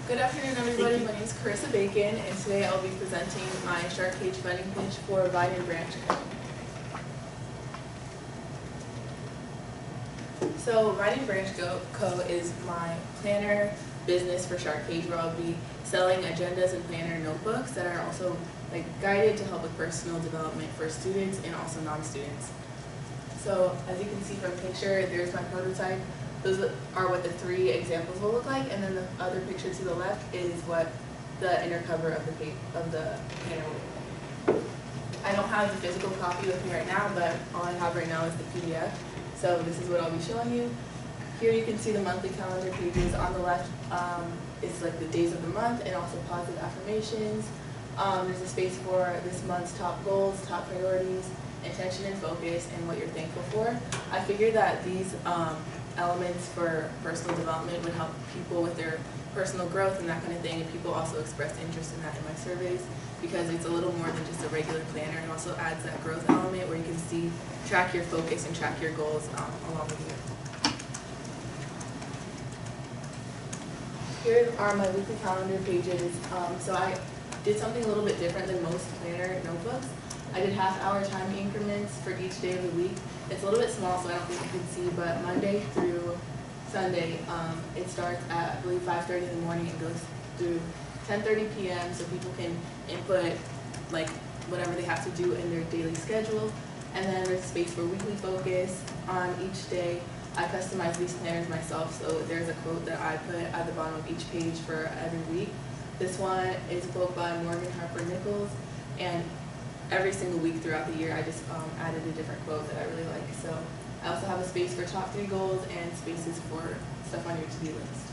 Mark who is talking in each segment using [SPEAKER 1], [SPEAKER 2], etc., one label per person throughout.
[SPEAKER 1] Good afternoon, everybody. My name is Charissa Bacon, and today I'll be presenting my Shark Cage funding pitch for Vine and Branch Co. So Vine and Branch Co. is my planner business for Shark Cage, where I'll be selling agendas and planner notebooks that are also guided to help with personal development for students and also non-students. So as you can see from the picture, there's my prototype. Those are what the three examples will look like, and then the other picture to the left is what the inner cover of the planner will look like. I don't have the physical copy with me right now, but all I have right now is the PDF. So this is what I'll be showing you. Here you can see the monthly calendar pages. On the left is like the days of the month and also positive affirmations. There's a space for this month's top goals, top priorities, intention and focus, and what you're thankful for. I figured that these elements for personal development would help people with their personal growth and that kind of thing, and people also expressed interest in that in my surveys because it's a little more than just a regular planner. It also adds that growth element where you can see, track your focus and track your goals along with you. Here are my weekly calendar pages. So I did something a little bit different than most planner notebooks. I did half-hour time increments for each day of the week. It's a little bit small, so I don't think you can see, but Monday through Sunday, it starts at, I believe, 5:30 in the morning and goes through 10:30 p.m. so people can input whatever they have to do in their daily schedule. And then there's space for weekly focus. On each day, I customize these planners myself, so there's a quote that I put at the bottom of each page for every week. This one is a quote by Morgan Harper Nichols, and every single week throughout the year I just added a different quote that I really like. So I also have a space for top 3 goals and spaces for stuff on your to-do list.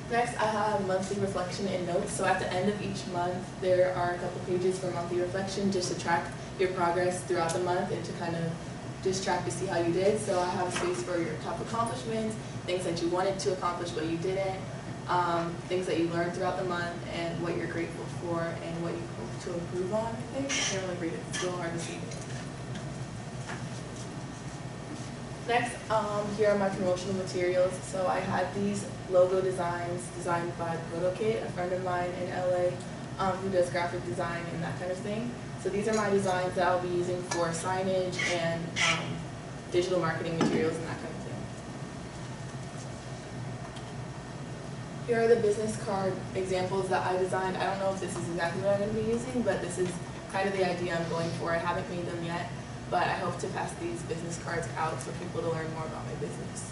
[SPEAKER 1] Next, I have monthly reflection and notes. So at the end of each month, there are a couple pages for monthly reflection just to track your progress throughout the month and to kind of just track to see how you did. So I have a space for your top accomplishments, things that you wanted to accomplish but you didn't, things that you learned throughout the month, and what you're grateful for and what you hope to improve on, I think. I can't really read it, it's a little hard to see. Next, here are my promotional materials. So I had these logo designs designed by ProtoKit, a friend of mine in LA who does graphic design and that kind of thing. So these are my designs that I'll be using for signage and digital marketing materials and that kind of thing. Here are the business card examples that I designed. I don't know if this is exactly what I'm going to be using, but this is kind of the idea I'm going for. I haven't made them yet, but I hope to pass these business cards out for people to learn more about my business.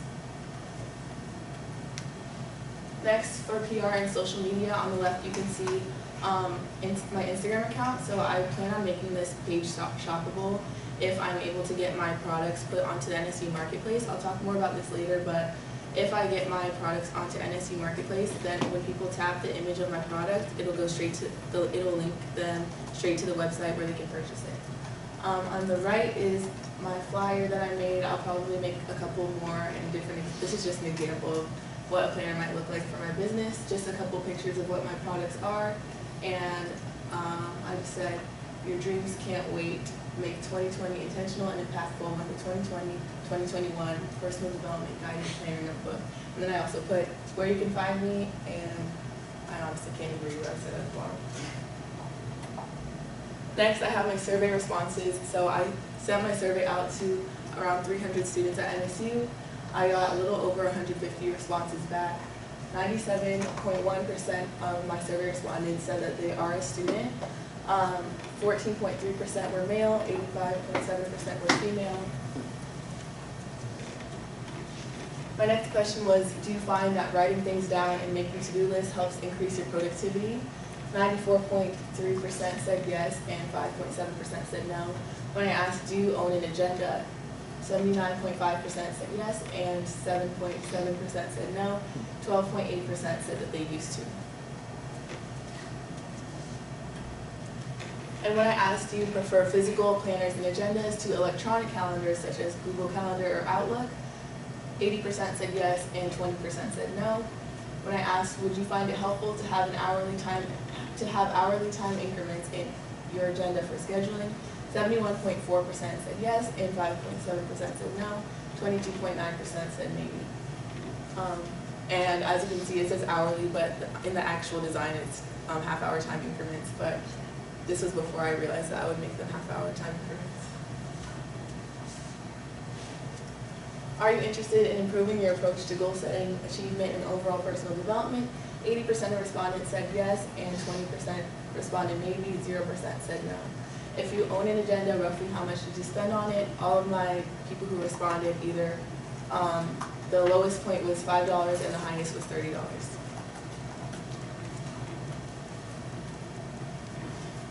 [SPEAKER 1] Next, for PR and social media, on the left you can see my Instagram account. So I plan on making this page shoppable if I'm able to get my products put onto the NSU Marketplace. I'll talk more about this later, but if I get my products onto NSU Marketplace, then when people tap the image of my product, it'll go straight to it'll link them straight to the website where they can purchase it. On the right is my flyer that I made. I'll probably make a couple more and different. This is just an example of what a planner might look like for my business. Just a couple pictures of what my products are, and I just said, your dreams can't wait. Make 2020 intentional and impactful with the 2020-2021 Personal Development Guided Planner Notebook. And then I also put where you can find me, and I honestly can't even read what I said at the bottom. Next, I have my survey responses. So I sent my survey out to around 300 students at NSU. I got a little over 150 responses back. 97.1% of my survey respondents said that they are a student. 14.3% were male, 85.7% were female. My next question was, do you find that writing things down and making to-do lists helps increase your productivity? 94.3% said yes, and 5.7% said no. When I asked, do you own an agenda? 79.5% said yes, and 7.7% said no. 12.8% said that they used to. And when I asked, do you prefer physical planners and agendas to electronic calendars such as Google Calendar or Outlook, 80% said yes and 20% said no. When I asked, would you find it helpful to have hourly time increments in your agenda for scheduling, 71.4% said yes and 5.7% said no. 22.9% said maybe. And as you can see, it says hourly, but in the actual design, it's half-hour time increments. But this was before I realized that I would make them half-hour time increments. Are you interested in improving your approach to goal setting, achievement, and overall personal development? 80% of respondents said yes, and 20% responded maybe, 0% said no. If you own an agenda, roughly how much did you spend on it? All of my people who responded, either the lowest point was $5 and the highest was $30.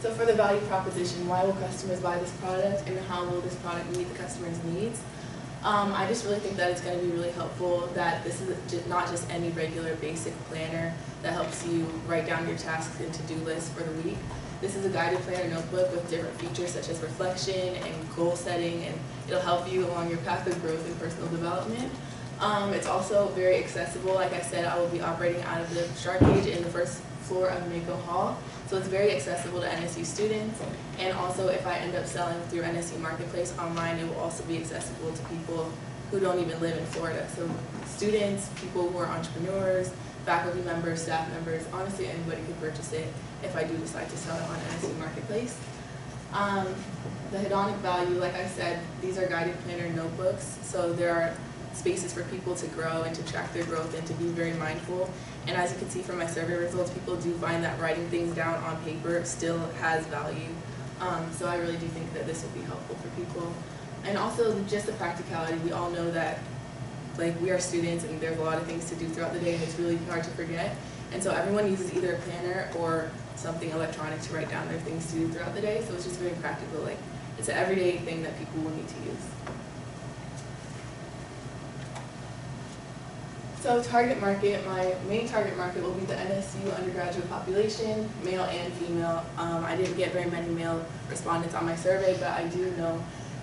[SPEAKER 1] So for the value proposition, why will customers buy this product and how will this product meet the customer's needs? I just really think that it's going to be really helpful that this is not just any regular basic planner that helps you write down your tasks and to-do lists for the week. This is a guided planner notebook with different features such as reflection and goal setting, and it'll help you along your path of growth and personal development. It's also very accessible. Like I said, I will be operating out of the Shark Cage in the first floor of Mako Hall. So it's very accessible to NSU students. And also if I end up selling through NSU Marketplace online, it will also be accessible to people who don't even live in Florida. So students, people who are entrepreneurs, faculty members, staff members, honestly anybody could purchase it if I do decide to sell it on NSU Marketplace. The hedonic value, like I said, these are guided planner notebooks. So there are spaces for people to grow and to track their growth and to be very mindful. And as you can see from my survey results, people do find that writing things down on paper still has value. So I really do think that this will be helpful for people. And also just the practicality, we all know that like we are students and there's a lot of things to do throughout the day and it's really hard to forget. And so everyone uses either a planner or something electronic to write down their things to do throughout the day. So it's just very practical. Like it's an everyday thing that people will need to use. So target market, my main target market will be the NSU undergraduate population, male and female. I didn't get very many male respondents on my survey, but I do know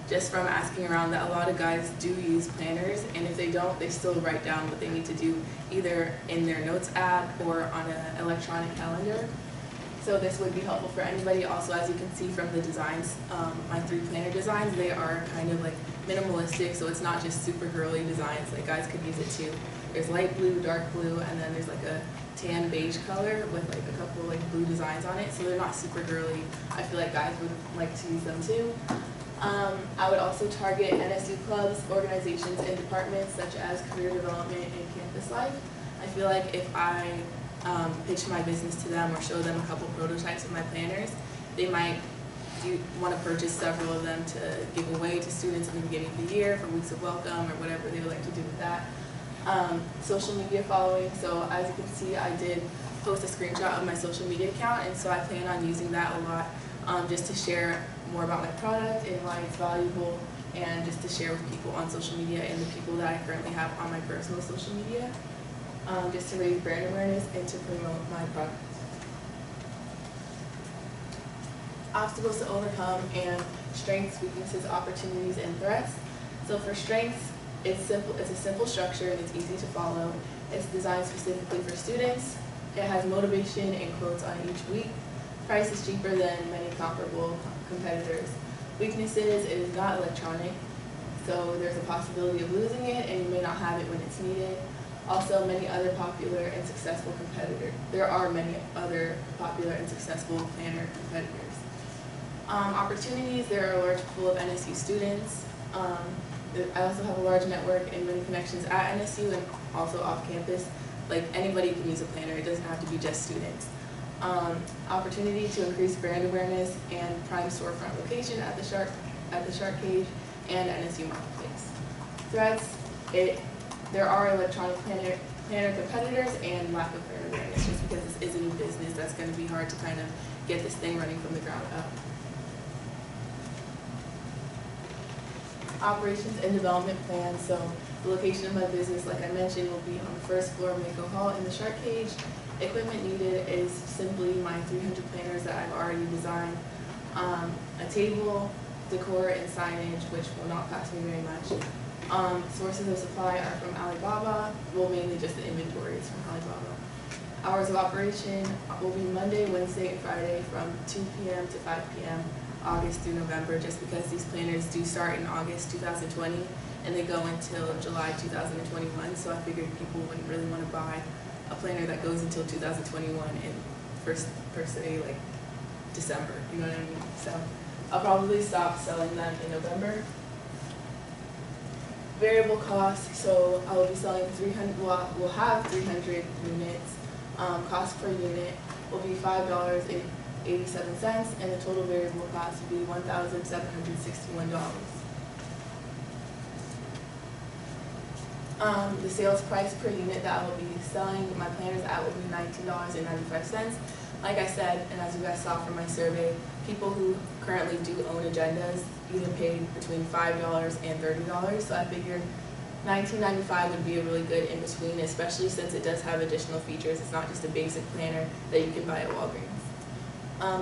[SPEAKER 1] just from asking around that a lot of guys do use planners, and if they don't, they still write down what they need to do either in their notes app or on an electronic calendar. So this would be helpful for anybody. Also, as you can see from the designs, my 3 planner designs, they are kind of like minimalistic, so it's not just super girly designs, like guys could use it too. There's light blue, dark blue, and then there's like a tan beige color with like a couple like blue designs on it, so they're not super girly. I feel like guys would like to use them too. I would also target NSU clubs, organizations, and departments such as career development and campus life. I feel like if I pitch my business to them or show them a couple prototypes of my planners, they might want to purchase several of them to give away to students in the beginning of the year for weeks of welcome or whatever they would like to do with that. Social media following, so as you can see, I did post a screenshot of my social media account, and so I plan on using that a lot just to share more about my product and why it's valuable, and just to share with people on social media and the people that I currently have on my personal social media, just to raise brand awareness and to promote my product. Obstacles to overcome and strengths, weaknesses, opportunities, and threats. So for strengths, it's a simple structure and it's easy to follow. It's designed specifically for students. It has motivation and quotes on each week. Price is cheaper than many comparable competitors. Weaknesses, it is not electronic, so there's a possibility of losing it and you may not have it when it's needed. Also, many other popular and successful competitors. There are many other popular and successful planner competitors. Opportunities, there are a large pool of NSU students. I also have a large network and many connections at NSU and also off campus. Like anybody can use a planner, it doesn't have to be just students. Opportunity to increase brand awareness and prime storefront location at the Shark Cage and NSU Marketplace. Threats, there are electronic planner competitors and lack of brand awareness, just because this is a new business that's going to be hard to kind of get this thing running from the ground up. Operations and development plan. So the location of my business, like I mentioned, will be on the first floor of Mako Hall in the Shark Cage. Equipment needed is simply my 300 planners that I've already designed, a table, decor, and signage, which will not cost me very much. Sources of supply are from Alibaba, well, mainly just the inventory is from Alibaba. Hours of operation will be Monday, Wednesday, and Friday from 2 p.m. to 5 p.m. August through November, just because these planners do start in August 2020, and they go until July 2021. So I figured people wouldn't really want to buy a planner that goes until 2021 and first per se like December. You know what I mean? So I'll probably stop selling them in November. Variable cost, so I will be selling 300, well, we'll have 300 units. Cost per unit will be $5.87, and the total variable cost will be $1,761. The sales price per unit that I will be selling my planners at will be $19.95. Like I said, and as you guys saw from my survey, people who currently do own agendas either pay between $5 and $30. So I figured $19.95 would be a really good in-between, especially since it does have additional features. It's not just a basic planner that you can buy at Walgreens.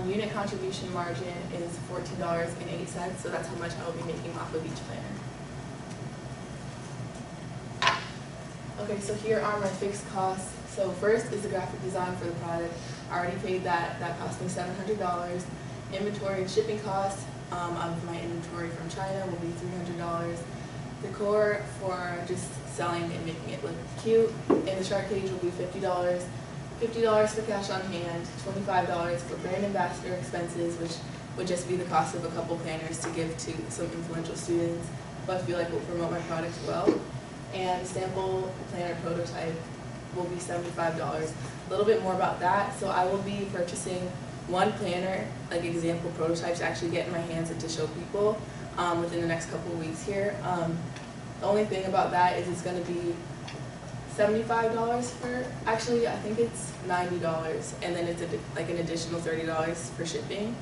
[SPEAKER 1] Unit contribution margin is $14.08, so that's how much I will be making off of each planner. Okay, so here are my fixed costs. So first is the graphic design for the product. I already paid that. That cost me $700. Inventory and shipping costs of my inventory from China will be $300. Decor for just selling and making it look cute in the shark cage will be $50. $50 for cash on hand, $25 for brand ambassador expenses, which would just be the cost of a couple planners to give to some influential students who I feel like will promote my product well. And sample planner prototype will be $75. A little bit more about that. So I will be purchasing one planner, like example prototypes, to actually get in my hands and to show people within the next couple of weeks here. The only thing about that is it's going to be $75 for, actually I think it's $90, and then it's like an additional $30 for shipping.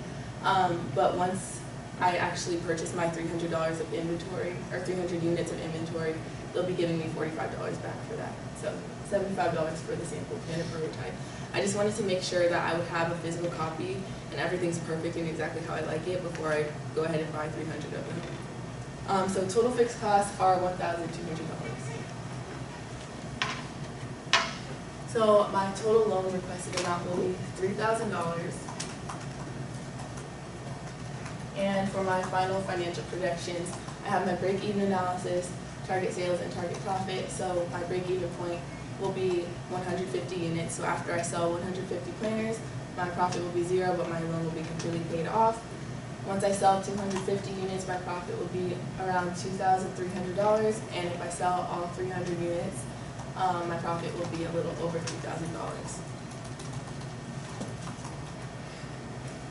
[SPEAKER 1] But once I actually purchase my $300 of inventory, or 300 units of inventory, they'll be giving me $45 back for that. So $75 for the sample planner prototype. I just wanted to make sure that I would have a physical copy and everything's perfect and exactly how I like it before I go ahead and buy 300 of them. So total fixed costs are $1,200. So my total loan requested amount will be $3,000. And for my final financial projections, I have my break-even analysis, target sales, and target profit. So my break-even point will be 150 units. So after I sell 150 planners, my profit will be $0, but my loan will be completely paid off. Once I sell 250 units, my profit will be around $2,300. And if I sell all 300 units, my profit will be a little over $3,000.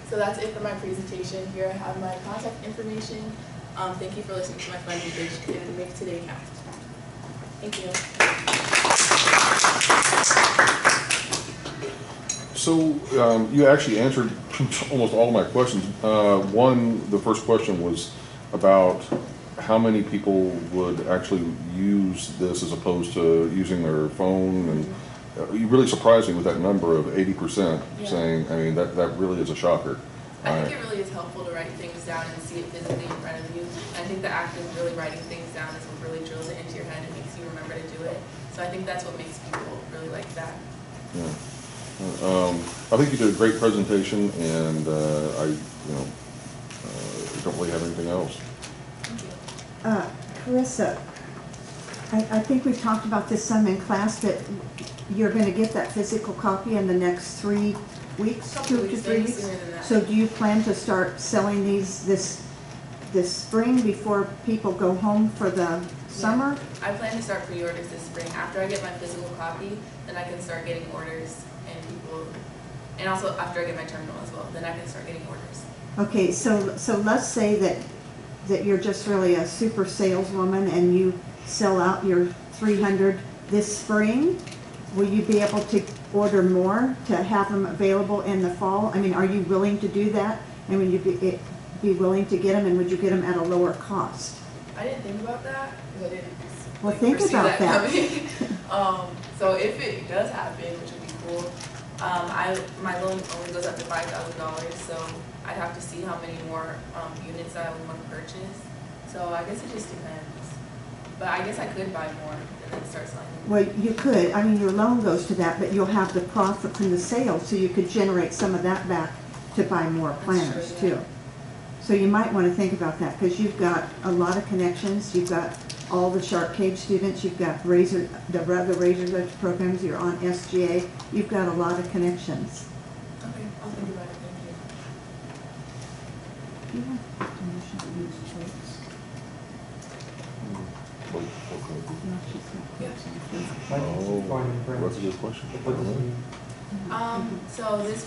[SPEAKER 1] So that's it for my presentation. Here I have my contact information. Thank you for listening to my presentation and Make Today Count. Thank you.
[SPEAKER 2] So you actually answered almost all of my questions. The first question was about how many people would actually use this as opposed to using their phone, and you're really surprising with that number of 80%.
[SPEAKER 1] Yeah.
[SPEAKER 2] Saying, I mean, that really is a shocker.
[SPEAKER 1] I think it really is helpful to write things down and see it physically in front of you. I think the act of really writing things down is what really drills it into your head and makes you remember to do it. So I think that's what makes people really like that.
[SPEAKER 2] Yeah. I think you did a great presentation, and I don't really have anything else.
[SPEAKER 1] Thank you.
[SPEAKER 3] Charissa, I think we've talked about this some in class, that you're going to get that physical copy in the next 3 weeks, 2 to 3 weeks. So do you plan to start selling these this spring before people go home for the summer?
[SPEAKER 1] I plan to start pre-orders this spring. After I get my physical copy, then I can start getting orders and people, and also after I get my terminal as well, then I can start getting orders.
[SPEAKER 3] Okay, so let's say that you're just really a super saleswoman and you sell out your 300 this spring. Will you be able to order more to have them available in the fall? I mean, are you willing to do that? And would you be willing to get them, and would you get them at a lower cost?
[SPEAKER 1] I didn't think about that because I didn't.
[SPEAKER 3] Well, think about that.
[SPEAKER 1] So if it does happen, which would be cool, my loan only goes up to $5,000, so I'd have to see how many more units I would want to purchase. So I guess it just depends. But I guess I could buy more and then start selling them.
[SPEAKER 3] Well, you could. I mean, your loan goes to that, but you'll have the profit from the sale, so you could generate some of that back to buy more planners,
[SPEAKER 1] true, yeah.
[SPEAKER 3] too. So you might want to think about that, because you've got a lot of connections. You've got all the Shark Cage students, you've got the Razor's Edge programs, you're on SGA, you've got a lot of connections.
[SPEAKER 1] Okay, I'll think about it, thank you.
[SPEAKER 3] Yeah. Donation to use plates.
[SPEAKER 2] Wait, okay.
[SPEAKER 3] No, she's got plates on the front.
[SPEAKER 4] Why don't you join in, Brent?
[SPEAKER 2] That's a good question.
[SPEAKER 4] What does it mean?
[SPEAKER 1] So this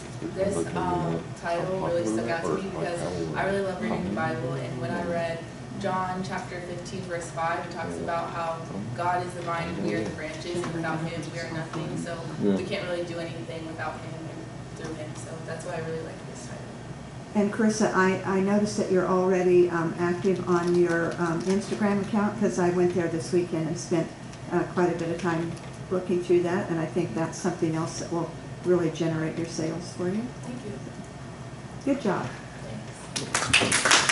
[SPEAKER 1] title really stuck out to me because I really love reading the Bible, and when I read John chapter 15 verse 5, it talks about how God is the vine and we are the branches, and without Him we are nothing. So we can't really do anything without Him and through Him. So that's why I really like this title.
[SPEAKER 3] And Charissa, I noticed that you're already active on your Instagram account, because I went there this weekend and spent quite a bit of time looking through that, and I think that's something else that will really generate your sales for you.
[SPEAKER 1] Thank you.
[SPEAKER 3] Good job.
[SPEAKER 1] Thanks.